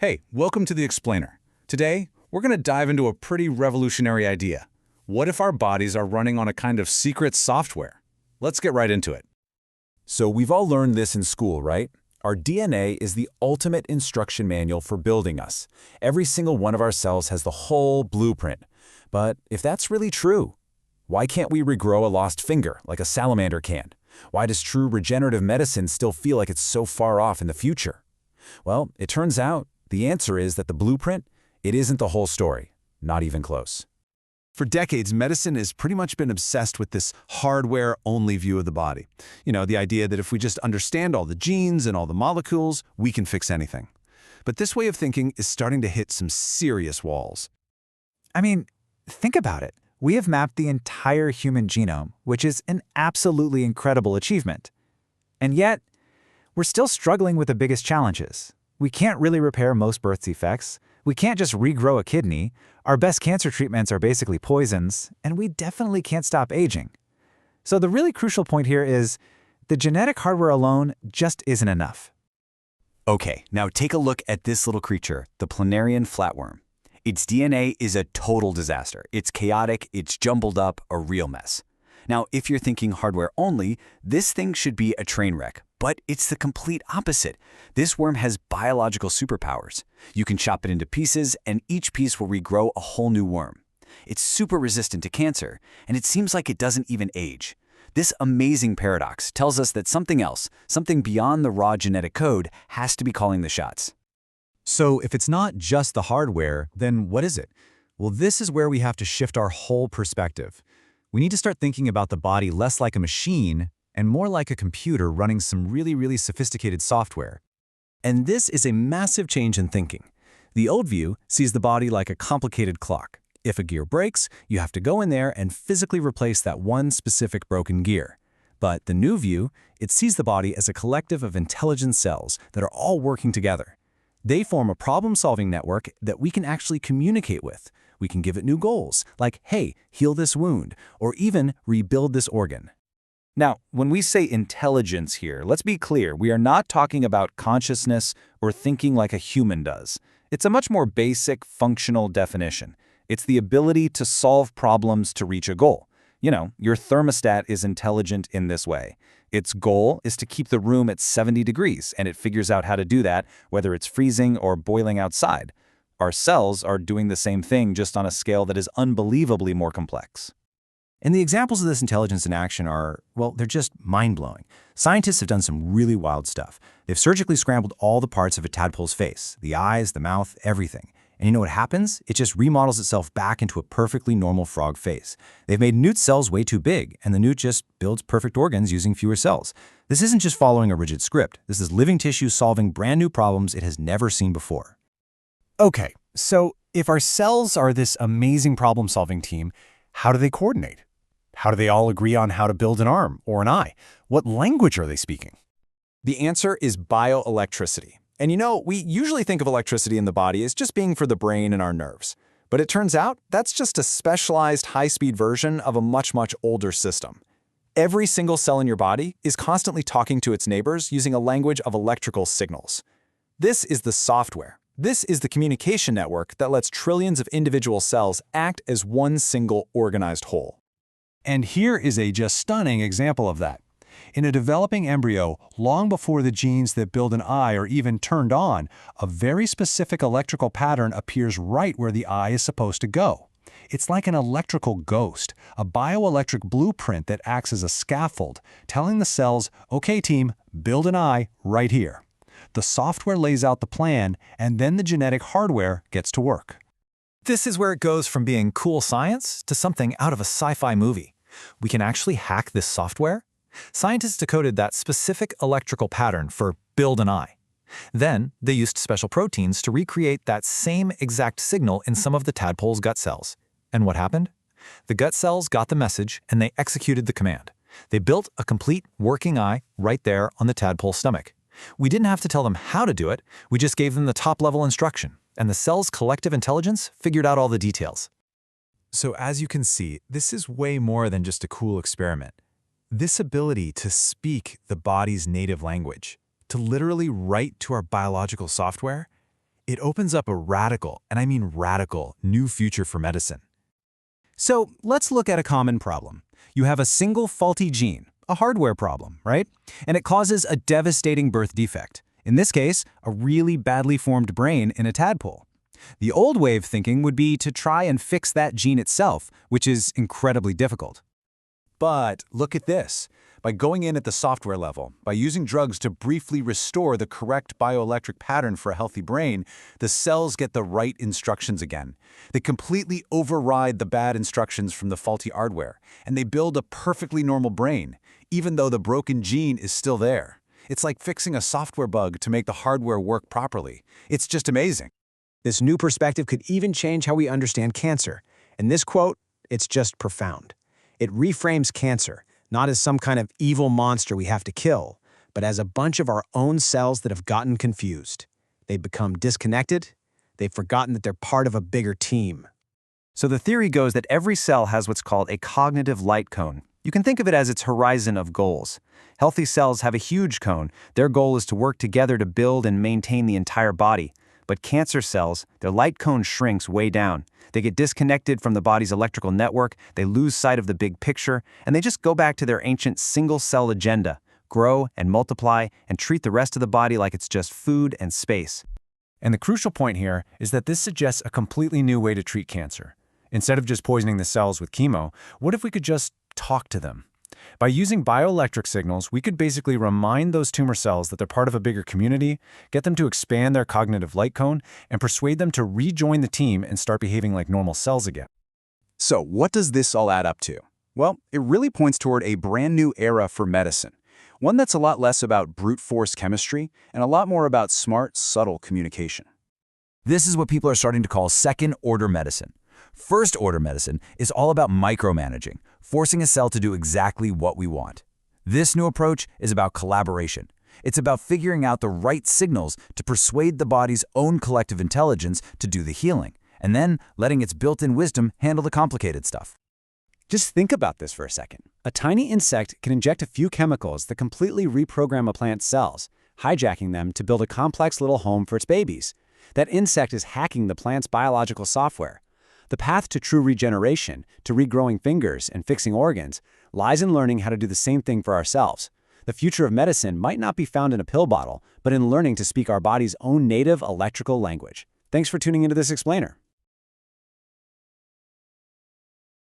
Hey, welcome to The Explainer. Today, we're going to dive into a pretty revolutionary idea. What if our bodies are running on a kind of secret software? Let's get right into it. So we've all learned this in school, right? Our DNA is the ultimate instruction manual for building us. Every single one of our cells has the whole blueprint. But if that's really true, why can't we regrow a lost finger like a salamander can? Why does true regenerative medicine still feel like it's so far off in the future? Well, it turns out the answer is that the blueprint, it isn't the whole story, not even close. For decades, medicine has pretty much been obsessed with this hardware-only view of the body. You know, the idea that if we just understand all the genes and all the molecules, we can fix anything. But this way of thinking is starting to hit some serious walls. I mean, think about it. We have mapped the entire human genome, which is an absolutely incredible achievement. And yet, we're still struggling with the biggest challenges. We can't really repair most birth defects. We can't just regrow a kidney. Our best cancer treatments are basically poisons, and we definitely can't stop aging. So the really crucial point here is the genetic hardware alone just isn't enough. Okay, now take a look at this little creature, the planarian flatworm. Its DNA is a total disaster. It's chaotic, it's jumbled up, a real mess. Now, if you're thinking hardware only, this thing should be a train wreck. But it's the complete opposite. This worm has biological superpowers. You can chop it into pieces, and each piece will regrow a whole new worm. It's super resistant to cancer, and it seems like it doesn't even age. This amazing paradox tells us that something else, something beyond the raw genetic code, has to be calling the shots. So if it's not just the hardware, then what is it? Well, this is where we have to shift our whole perspective. We need to start thinking about the body less like a machine and more like a computer running some really sophisticated software. And this is a massive change in thinking. The old view sees the body like a complicated clock. If a gear breaks, you have to go in there and physically replace that one specific broken gear. But the new view, it sees the body as a collective of intelligent cells that are all working together. They form a problem-solving network that we can actually communicate with. We can give it new goals, like, hey, heal this wound, or even rebuild this organ. Now, when we say intelligence here, let's be clear, we are not talking about consciousness or thinking like a human does. It's a much more basic, functional definition. It's the ability to solve problems to reach a goal. You know, your thermostat is intelligent in this way. Its goal is to keep the room at 70 degrees, and it figures out how to do that, whether it's freezing or boiling outside. Our cells are doing the same thing, just on a scale that is unbelievably more complex. And the examples of this intelligence in action are, well, they're just mind-blowing. Scientists have done some really wild stuff. They've surgically scrambled all the parts of a tadpole's face, the eyes, the mouth, everything. And you know what happens? It just remodels itself back into a perfectly normal frog face. They've made newt cells way too big, and the newt just builds perfect organs using fewer cells. This isn't just following a rigid script. This is living tissue solving brand new problems it has never seen before. Okay, so if our cells are this amazing problem-solving team, how do they coordinate? How do they all agree on how to build an arm or an eye? What language are they speaking? The answer is bioelectricity. And you know, we usually think of electricity in the body as just being for the brain and our nerves. But it turns out that's just a specialized high-speed version of a much older system. Every single cell in your body is constantly talking to its neighbors using a language of electrical signals. This is the software. This is the communication network that lets trillions of individual cells act as one single organized whole. And here is a just stunning example of that. In a developing embryo, long before the genes that build an eye are even turned on, a very specific electrical pattern appears right where the eye is supposed to go. It's like an electrical ghost, a bioelectric blueprint that acts as a scaffold, telling the cells, okay team, build an eye right here. The software lays out the plan, and then the genetic hardware gets to work. This is where it goes from being cool science to something out of a sci-fi movie. We can actually hack this software. Scientists decoded that specific electrical pattern for build an eye. Then, they used special proteins to recreate that same exact signal in some of the tadpole's gut cells. And what happened? The gut cells got the message and they executed the command. They built a complete working eye right there on the tadpole's stomach. We didn't have to tell them how to do it, we just gave them the top-level instruction, and the cell's collective intelligence figured out all the details. So as you can see, this is way more than just a cool experiment. This ability to speak the body's native language, to literally write to our biological software, It opens up a radical, and I mean radical, new future for medicine. So let's look at a common problem. You have a single faulty gene, a hardware problem, right? And it causes a devastating birth defect. In this case, a really badly formed brain in a tadpole. The old way of thinking would be to try and fix that gene itself, which is incredibly difficult. But look at this. By going in at the software level, by using drugs to briefly restore the correct bioelectric pattern for a healthy brain, the cells get the right instructions again. They completely override the bad instructions from the faulty hardware, and they build a perfectly normal brain, even though the broken gene is still there. It's like fixing a software bug to make the hardware work properly. It's just amazing. This new perspective could even change how we understand cancer. In this quote, it's just profound. It reframes cancer, not as some kind of evil monster we have to kill, but as a bunch of our own cells that have gotten confused. They've become disconnected. They've forgotten that they're part of a bigger team. So the theory goes that every cell has what's called a cognitive light cone. You can think of it as its horizon of goals. Healthy cells have a huge cone. Their goal is to work together to build and maintain the entire body. But cancer cells, their light cone shrinks way down. They get disconnected from the body's electrical network, they lose sight of the big picture, and they just go back to their ancient single-cell agenda, grow and multiply and treat the rest of the body like it's just food and space. And the crucial point here is that this suggests a completely new way to treat cancer. Instead of just poisoning the cells with chemo, what if we could just talk to them? By using bioelectric signals, we could basically remind those tumor cells that they're part of a bigger community, get them to expand their cognitive light cone, and persuade them to rejoin the team and start behaving like normal cells again. So what does this all add up to? Well, it really points toward a brand new era for medicine. One that's a lot less about brute force chemistry and a lot more about smart, subtle communication. This is what people are starting to call second-order medicine. First-order medicine is all about micromanaging, forcing a cell to do exactly what we want. This new approach is about collaboration. It's about figuring out the right signals to persuade the body's own collective intelligence to do the healing, and then letting its built-in wisdom handle the complicated stuff. Just think about this for a second. A tiny insect can inject a few chemicals that completely reprogram a plant's cells, hijacking them to build a complex little home for its babies. That insect is hacking the plant's biological software. The path to true regeneration, to regrowing fingers and fixing organs, lies in learning how to do the same thing for ourselves. The future of medicine might not be found in a pill bottle, but in learning to speak our body's own native electrical language. Thanks for tuning into this explainer.